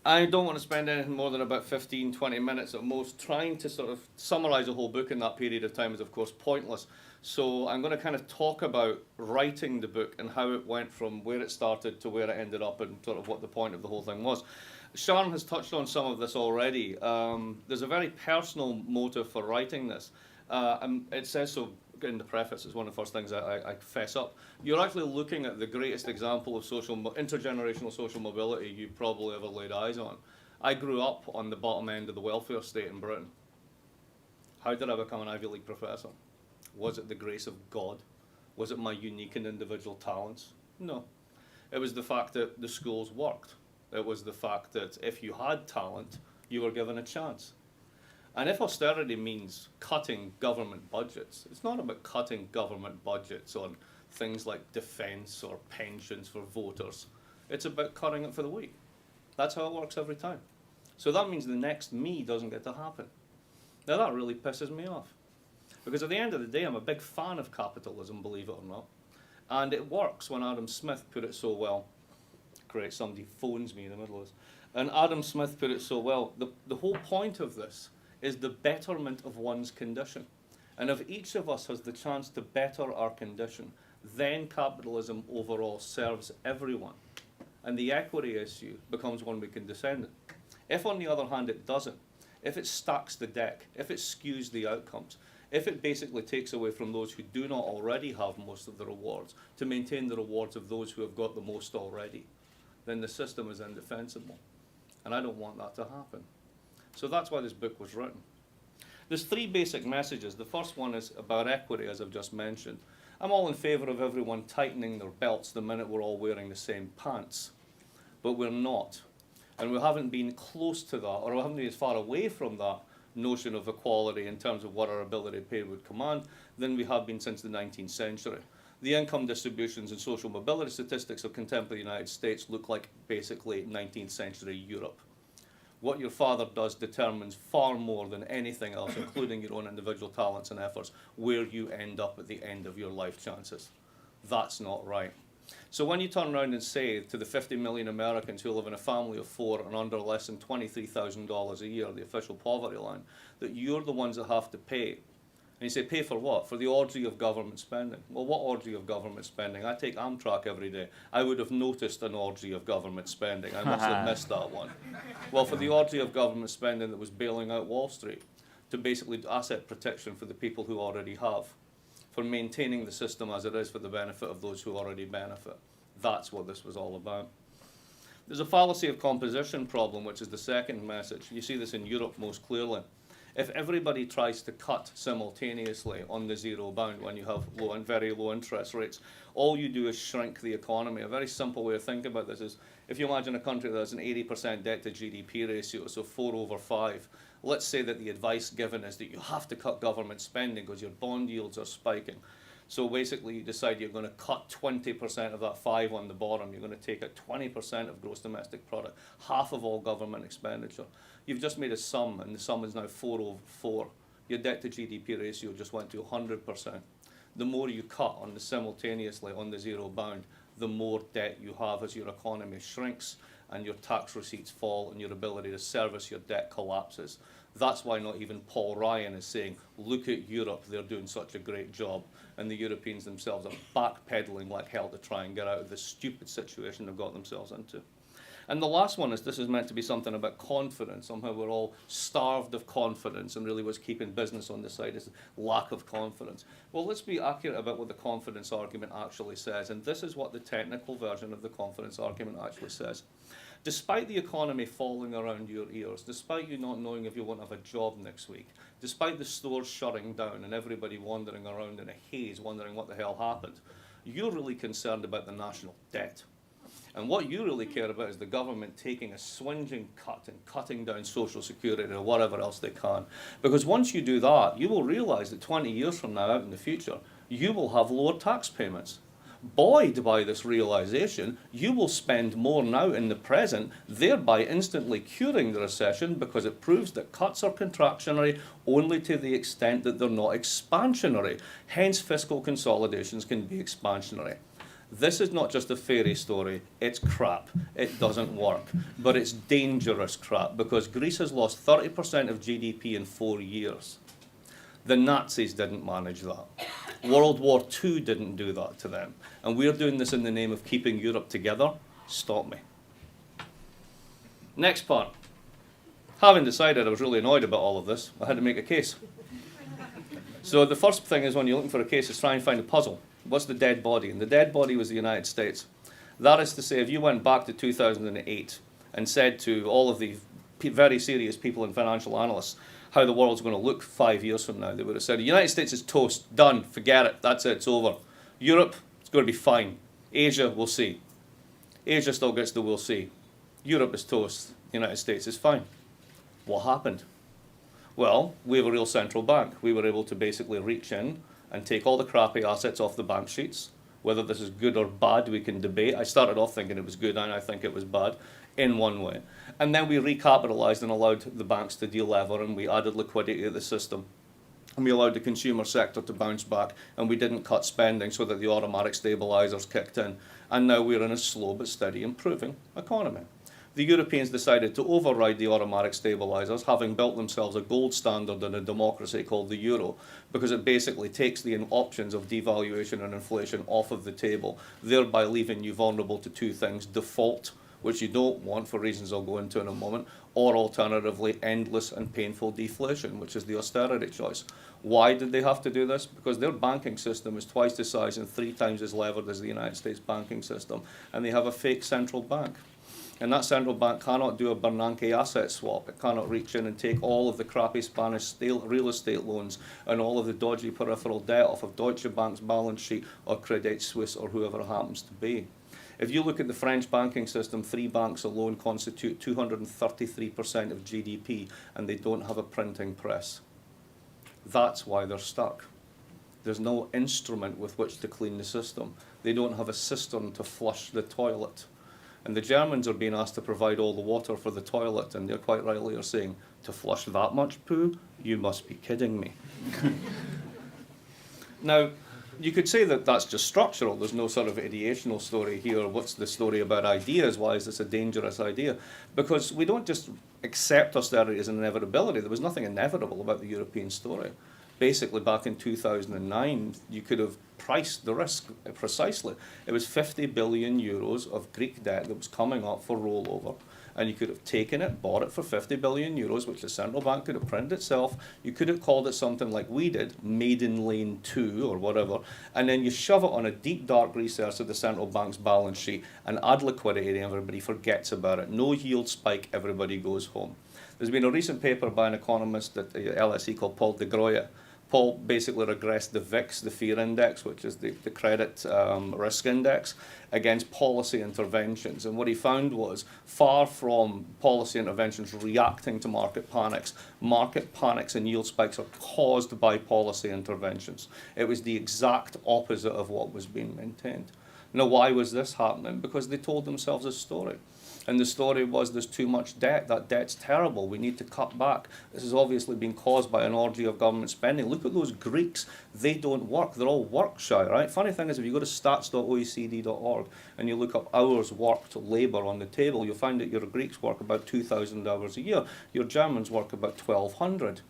I don't want to spend anything more than about 15, 20 minutes at most trying to sort of summarize a whole book in that period of time is of course pointless. So I'm going to kind of talk about writing the book and how it went from where it started to where it ended up and sort of what the point of the whole thing was. Sharon has touched on some of this already. There's a very personal motive for writing this. And it says so in the preface, it's one of the first things I fess up. You're actually looking at the greatest example of intergenerational social mobility you probably ever laid eyes on. I grew up on the bottom end of the welfare state in Britain. How did I become an Ivy League professor? Was it the grace of God? Was it my unique and individual talents? No. It was the fact that the schools worked. It was the fact that if you had talent, you were given a chance. And if austerity means cutting government budgets, it's not about cutting government budgets on things like defence or pensions for voters. It's about cutting it for the weak. That's how it works every time. So that means the next me doesn't get to happen. Now that really pisses me off. Because at the end of the day, I'm a big fan of capitalism, believe it or not. And it works when Adam Smith put it so well. Great, somebody phones me in the middle of this. And Adam Smith put it so well. The whole point of this is the betterment of one's condition. And if each of us has the chance to better our condition, then capitalism overall serves everyone. And the equity issue becomes one we can descend in. If on the other hand it doesn't, if it stacks the deck, if it skews the outcomes, if it basically takes away from those who do not already have most of the rewards to maintain the rewards of those who have got the most already, then the system is indefensible. And I don't want that to happen. So that's why this book was written. There's three basic messages. The first one is about equity, as I've just mentioned. I'm all in favour of everyone tightening their belts the minute we're all wearing the same pants. But we're not. And we haven't been close to that, or we haven't been as far away from that notion of equality in terms of what our ability to pay would command than we have been since the 19th century. The income distributions and social mobility statistics of contemporary United States look like basically 19th century Europe. What your father does determines far more than anything else, including your own individual talents and efforts, where you end up at the end of your life chances. That's not right. So when you turn around and say to the 50 million Americans who live in a family of four and under less than $23,000 a year, the official poverty line, that you're the ones that have to pay, and you say, pay for what? For the orgy of government spending. Well, what orgy of government spending? I take Amtrak every day. I would have noticed an orgy of government spending. I must have missed that one. Well, for the orgy of government spending that was bailing out Wall Street, to basically asset protection for the people who already have, for maintaining the system as it is for the benefit of those who already benefit. That's what this was all about. There's a fallacy of composition problem, which is the second message. You see this in Europe most clearly. If everybody tries to cut simultaneously on the zero bound when you have low and very low interest rates, all you do is shrink the economy. A very simple way of thinking about this is, if you imagine a country that has an 80% debt to GDP ratio, so 4/5, let's say that the advice given is that you have to cut government spending because your bond yields are spiking. So basically you decide you're going to cut 20% of that 5 on the bottom. You're going to take out 20% of gross domestic product, half of all government expenditure. You've just made a sum, and the sum is now 4/4. Your debt to GDP ratio just went to 100%. The more you cut on the simultaneously on the zero bound, the more debt you have as your economy shrinks and your tax receipts fall and your ability to service your debt collapses. That's why not even Paul Ryan is saying, look at Europe, they're doing such a great job. And the Europeans themselves are backpedaling like hell to try and get out of this stupid situation they've got themselves into. And the last one is, this is meant to be something about confidence. Somehow we're all starved of confidence, and really what's keeping business on the side is lack of confidence. Well, let's be accurate about what the confidence argument actually says, and this is what the technical version of the confidence argument actually says. Despite the economy falling around your ears, despite you not knowing if you won't have a job next week, despite the stores shutting down and everybody wandering around in a haze wondering what the hell happened, you're really concerned about the national debt. And what you really care about is the government taking a swinging cut and cutting down social security or whatever else they can. Because once you do that, you will realize that 20 years from now, out in the future, you will have lower tax payments. Buoyed by this realization, you will spend more now in the present, thereby instantly curing the recession, because it proves that cuts are contractionary only to the extent that they're not expansionary. Hence, fiscal consolidations can be expansionary. This is not just a fairy story, it's crap. It doesn't work. But it's dangerous crap, because Greece has lost 30% of GDP in 4 years. The Nazis didn't manage that. World War II didn't do that to them. And we're doing this in the name of keeping Europe together. Stop me. Next part. Having decided I was really annoyed about all of this, I had to make a case. So the first thing is, when you're looking for a case, is try and find a puzzle. What's the dead body? And the dead body was the United States. That is to say, if you went back to 2008 and said to all of the very serious people and financial analysts how the world's going to look 5 years from now, they would have said, the United States is toast, done, forget it, that's it, it's over. Europe, it's going to be fine. Asia, we'll see. Asia still gets the we'll see. Europe is toast, the United States is fine. What happened? Well, we have a real central bank. We were able to basically reach in and take all the crappy assets off the bank sheets. Whether this is good or bad, we can debate. I started off thinking it was good, and I think it was bad in one way. And then we recapitalized and allowed the banks to delever, and we added liquidity to the system. And we allowed the consumer sector to bounce back, and we didn't cut spending so that the automatic stabilizers kicked in. And now we're in a slow but steady improving economy. The Europeans decided to override the automatic stabilizers, having built themselves a gold standard in a democracy called the euro, because it basically takes the options of devaluation and inflation off of the table, thereby leaving you vulnerable to two things: default, which you don't want for reasons I'll go into in a moment, or alternatively endless and painful deflation, which is the austerity choice. Why did they have to do this? Because their banking system is twice the size and 3 times as levered as the United States banking system, and they have a fake central bank. And that central bank cannot do a Bernanke asset swap. It cannot reach in and take all of the crappy Spanish real estate loans and all of the dodgy peripheral debt off of Deutsche Bank's balance sheet or Credit Suisse or whoever it happens to be. If you look at the French banking system, 3 banks alone constitute 233% of GDP, and they don't have a printing press. That's why they're stuck. There's no instrument with which to clean the system. They don't have a cistern to flush the toilet. And the Germans are being asked to provide all the water for the toilet, and they're quite rightly are saying, to flush that much poo? You must be kidding me. Now, you could say that that's just structural. There's no sort of ideational story here. What's the story about ideas? Why is this a dangerous idea? Because we don't just accept austerity as an inevitability. There was nothing inevitable about the European story. Basically, back in 2009, you could have priced the risk precisely. It was 50 billion euros of Greek debt that was coming up for rollover. And you could have taken it, bought it for 50 billion euros, which the central bank could have printed itself. You could have called it something like we did, Maiden Lane 2 or whatever. And then you shove it on a deep, dark recess of the central bank's balance sheet and add liquidity, and everybody forgets about it. No yield spike, everybody goes home. There's been a recent paper by an economist at the LSE called Paul de Grooy. Paul basically regressed the VIX, the fear index, which is the credit risk index, against policy interventions. And what he found was, far from policy interventions reacting to market panics and yield spikes are caused by policy interventions. It was the exact opposite of what was being maintained. Now, why was this happening? Because they told themselves a story. And the story was, there's too much debt. That debt's terrible. We need to cut back. This has obviously been caused by an orgy of government spending. Look at those Greeks. They don't work. They're all work shy, right? Funny thing is, if you go to stats.oecd.org and you look up hours worked labour on the table, you'll find that your Greeks work about 2,000 hours a year. Your Germans work about 1,200.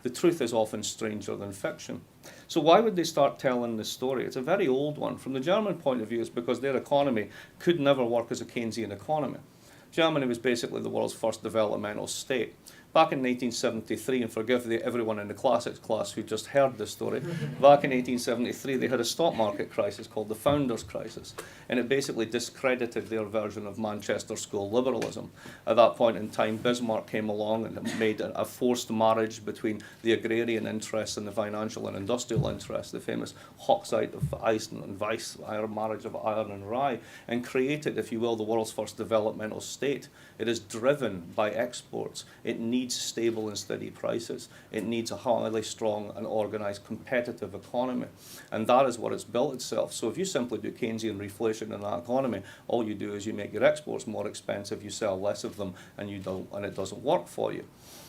The truth is often stranger than fiction. So why would they start telling this story? It's a very old one. From the German point of view, it's because their economy could never work as a Keynesian economy. Germany was basically the world's first developmental state. Back in 1873, and forgive everyone in the classics class who just heard this story, back in 1873 they had a stock market crisis called the Founders' Crisis, and it basically discredited their version of Manchester School liberalism. At that point in time, Bismarck came along and made a forced marriage between the agrarian interests and the financial and industrial interests, the famous Hochzeit of Eisen and Weiss, marriage of iron and rye, and created, if you will, the world's first developmental state. It is driven by exports. It needs stable and steady prices. It needs a highly strong and organized competitive economy. And that is what it's built itself. So if you simply do Keynesian reflation in that economy, all you do is you make your exports more expensive, you sell less of them, and it doesn't work for you.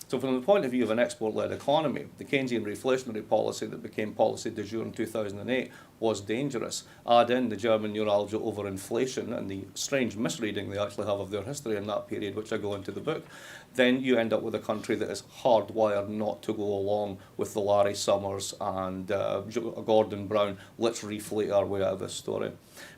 So from the point of view of an export-led economy, the Keynesian reflationary policy that became policy du jour in 2008 was dangerous. Add in the German neuralgia over inflation and the strange misreading they actually have of their history in that period, which I go into the book, then you end up with a country that is hardwired not to go along with the Larry Summers and Gordon Brown, let's reflate our way out of this story.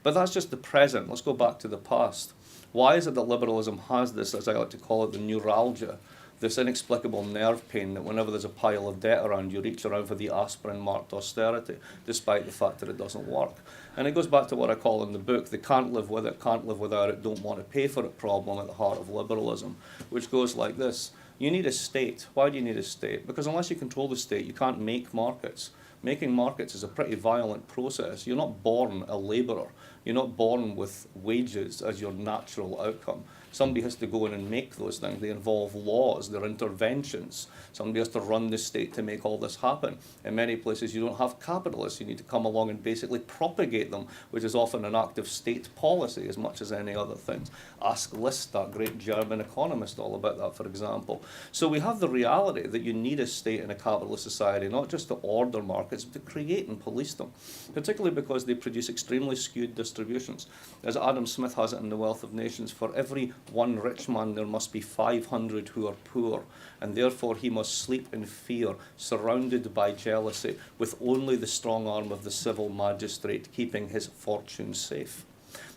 But that's just the present. Let's go back to the past. Why is it that liberalism has this, as I like to call it, the neuralgia, this inexplicable nerve pain that whenever there's a pile of debt around, you reach around for the aspirin-marked austerity, despite the fact that it doesn't work? And it goes back to what I call in the book, the can't live with it, can't live without it, don't want to pay for it problem at the heart of liberalism, which goes like this. You need a state. Why do you need a state? Because unless you control the state, you can't make markets. Making markets is a pretty violent process. You're not born a labourer. You're not born with wages as your natural outcome. Somebody has to go in and make those things. They involve laws, they're interventions. Somebody has to run the state to make all this happen. In many places you don't have capitalists. You need to come along and basically propagate them, which is often an act of state policy as much as any other things. Ask Liszt, that great German economist, all about that, for example. So we have the reality that you need a state in a capitalist society, not just to order markets, but to create and police them, particularly because they produce extremely skewed distributions. As Adam Smith has it in The Wealth of Nations, for every one rich man there must be 500 who are poor, and therefore he must sleep in fear, surrounded by jealousy, with only the strong arm of the civil magistrate keeping his fortune safe.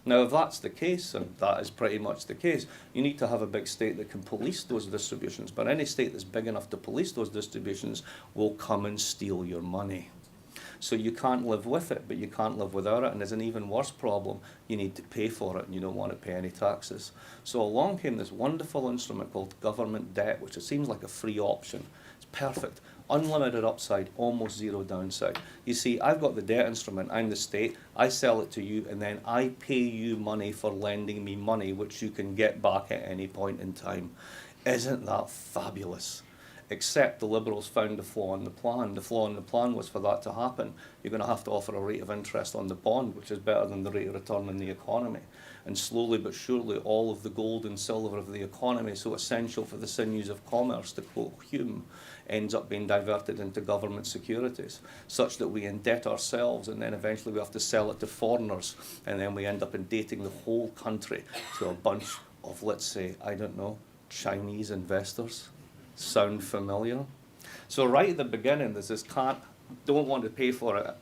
Now, if that's the case, and that is pretty much the case, you need to have a big state that can police those distributions. But any state that's big enough to police those distributions will come and steal your money. So you can't live with it, but you can't live without it. And there's an even worse problem. You need to pay for it, and you don't want to pay any taxes. So along came this wonderful instrument called government debt, which it seems like a free option. It's perfect. Unlimited upside, almost zero downside. You see, I've got the debt instrument, I'm the state, I sell it to you, and then I pay you money for lending me money, which you can get back at any point in time. Isn't that fabulous? Except the Liberals found a flaw in the plan. The flaw in the plan was for that to happen, you're going to have to offer a rate of interest on the bond, which is better than the rate of return in the economy. And slowly but surely, all of the gold and silver of the economy, so essential for the sinews of commerce, to quote Hume, ends up being diverted into government securities, such that we indebt ourselves, and then eventually we have to sell it to foreigners, and then we end up indebting the whole country to a bunch of, let's say, I don't know, Chinese investors. Sound familiar? So right at the beginning, there's this don't want to pay for it,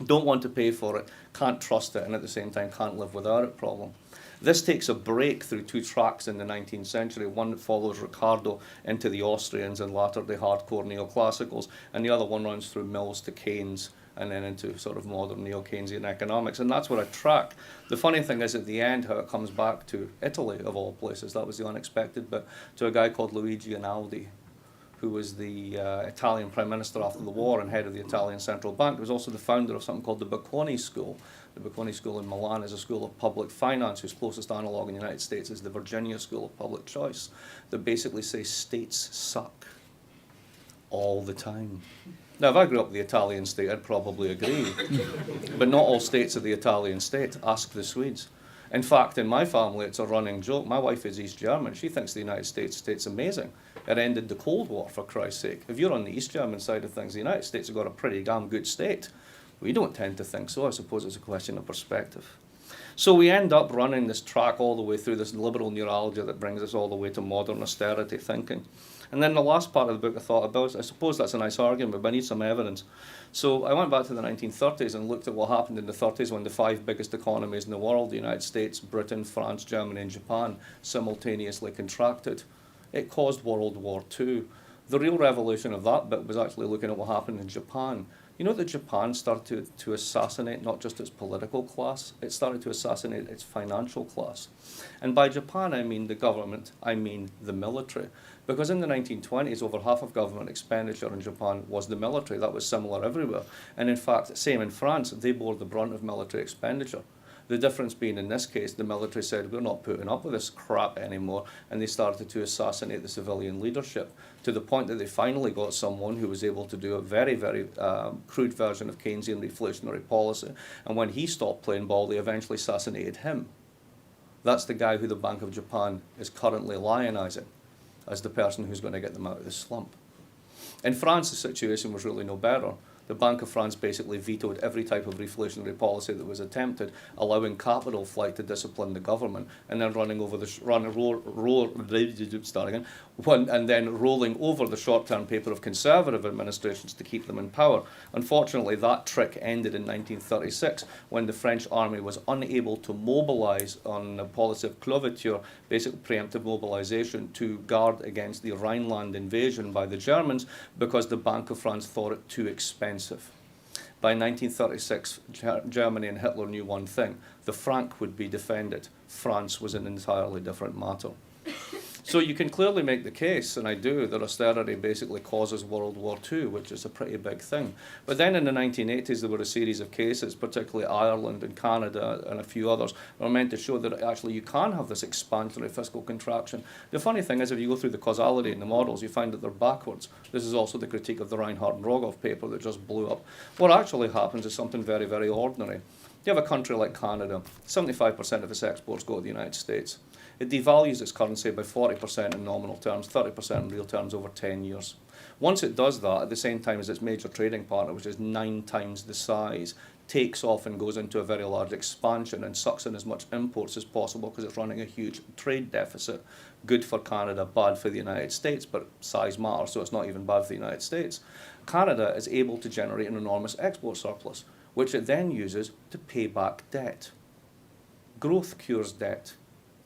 don't want to pay for it, can't trust it, and at the same time can't live without it problem. This takes a break through two tracks in the 19th century, one that follows Ricardo into the Austrians and latter-day hardcore neoclassicals, and the other one runs through Mills to Keynes, and then into sort of modern neo-Keynesian economics, and that's what I track. The funny thing is at the end how it comes back to Italy, of all places. That was the unexpected bit, to a guy called Luigi Einaudi, who was the Italian Prime Minister after the war and head of the Italian Central Bank. He was also the founder of something called the Bocconi School. The Bocconi School in Milan is a school of public finance whose closest analogue in the United States is the Virginia School of Public Choice, that basically says states suck all the time. Now, if I grew up in the Italian state, I'd probably agree. But not all states are the Italian state. Ask the Swedes. In fact, in my family, it's a running joke. My wife is East German. She thinks the United State's amazing. It ended the Cold War, for Christ's sake. If you're on the East German side of things, the United States have got a pretty damn good state. We don't tend to think so. I suppose it's a question of perspective. So we end up running this track all the way through this liberal neuralgia that brings us all the way to modern austerity thinking. And then the last part of the book I thought about, I suppose that's a nice argument, but I need some evidence. So I went back to the 1930s and looked at what happened in the 30s when the five biggest economies in the world, the United States, Britain, France, Germany, and Japan, simultaneously contracted. It caused World War II. The real revolution of that bit was actually looking at what happened in Japan. You know that Japan started to assassinate not just its political class, it started to assassinate its financial class. And by Japan, I mean the government, I mean the military. Because in the 1920s, over half of government expenditure in Japan was the military. That was similar everywhere. And in fact, same in France, they bore the brunt of military expenditure. The difference being, in this case, the military said, we're not putting up with this crap anymore, and they started to assassinate the civilian leadership, to the point that they finally got someone who was able to do a very, very crude version of Keynesian reflationary policy, and when he stopped playing ball, they eventually assassinated him. That's the guy who the Bank of Japan is currently lionizing. as the person who's going to get them out of the slump. In France, the situation was really no better. The Bank of France basically vetoed every type of reflationary policy that was attempted, allowing capital flight to discipline the government, and then rolling over the short-term paper of conservative administrations to keep them in power. Unfortunately, that trick ended in 1936 when the French army was unable to mobilize on the policy of cloviture, basic preemptive mobilization, to guard against the Rhineland invasion by the Germans because the Bank of France thought it too expensive. By 1936, Germany and Hitler knew one thing: the franc would be defended. France was an entirely different matter. So you can clearly make the case, and I do, that austerity basically causes World War II, which is a pretty big thing. But then in the 1980s, there were a series of cases, particularly Ireland and Canada and a few others, that were meant to show that actually you can have this expansionary fiscal contraction. The funny thing is, if you go through the causality in the models, you find that they're backwards. This is also the critique of the Reinhardt and Rogoff paper that just blew up. What actually happens is something very, very ordinary. You have a country like Canada. 75% of its exports go to the United States. It devalues its currency by 40% in nominal terms, 30% in real terms over 10 years. Once it does that, at the same time as its major trading partner, which is 9 times the size, takes off and goes into a very large expansion and sucks in as much imports as possible because it's running a huge trade deficit. Good for Canada, bad for the United States, but size matters, so it's not even bad for the United States. Canada is able to generate an enormous export surplus, which it then uses to pay back debt. Growth cures debt.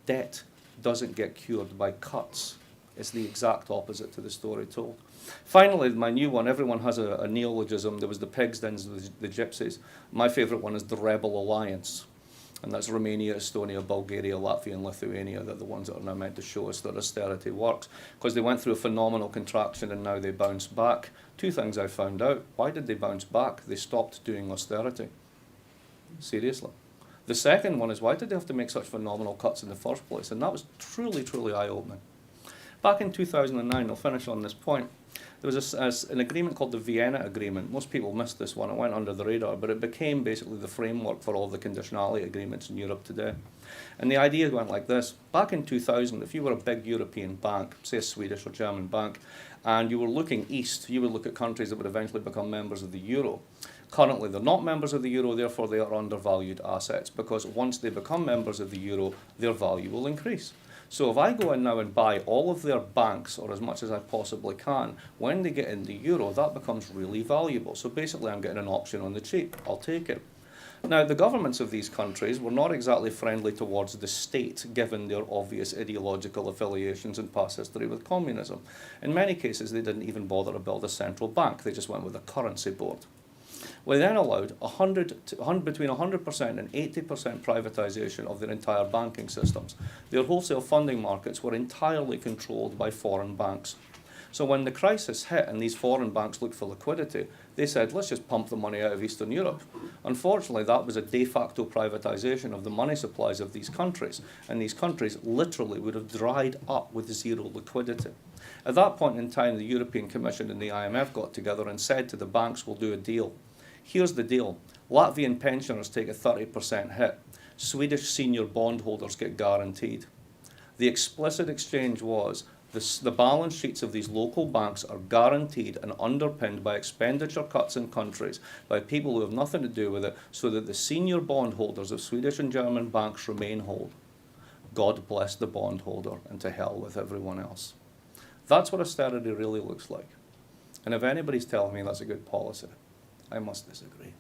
Debt doesn't get cured by cuts. It's the exact opposite to the story told. Finally, my new one, everyone has a neologism. There was the pigs, then the gypsies. My favourite one is the Rebel Alliance. And that's Romania, Estonia, Bulgaria, Latvia, and Lithuania. They're the ones that are now meant to show us that austerity works. Because they went through a phenomenal contraction and now they bounce back. 2 things I found out. Why did they bounce back? They stopped doing austerity. Seriously. The second one is, why did they have to make such phenomenal cuts in the first place? And that was truly, truly eye-opening. Back in 2009, I'll finish on this point, there was an agreement called the Vienna Agreement. Most people missed this one. It went under the radar, but it became basically the framework for all the conditionality agreements in Europe today. And the idea went like this. Back in 2000, if you were a big European bank, say a Swedish or German bank, and you were looking east, you would look at countries that would eventually become members of the euro. Currently, they're not members of the euro, therefore they are undervalued assets, because once they become members of the euro, their value will increase. So if I go in now and buy all of their banks, or as much as I possibly can, when they get in the euro, that becomes really valuable. So basically I'm getting an option on the cheap. I'll take it. Now, the governments of these countries were not exactly friendly towards the state, given their obvious ideological affiliations and past history with communism. In many cases, they didn't even bother to build a central bank. They just went with a currency board. We then allowed between 100% and 80% privatization of their entire banking systems. Their wholesale funding markets were entirely controlled by foreign banks. So when the crisis hit and these foreign banks looked for liquidity, they said, let's just pump the money out of Eastern Europe. Unfortunately, that was a de facto privatization of the money supplies of these countries, and these countries literally would have dried up with zero liquidity. At that point in time, the European Commission and the IMF got together and said to the banks, we'll do a deal. Here's the deal. Latvian pensioners take a 30% hit. Swedish senior bondholders get guaranteed. The explicit exchange was the balance sheets of these local banks are guaranteed and underpinned by expenditure cuts in countries by people who have nothing to do with it, so that the senior bondholders of Swedish and German banks remain whole. God bless the bondholder, and to hell with everyone else. That's what austerity really looks like. And if anybody's telling me that's a good policy, I must disagree.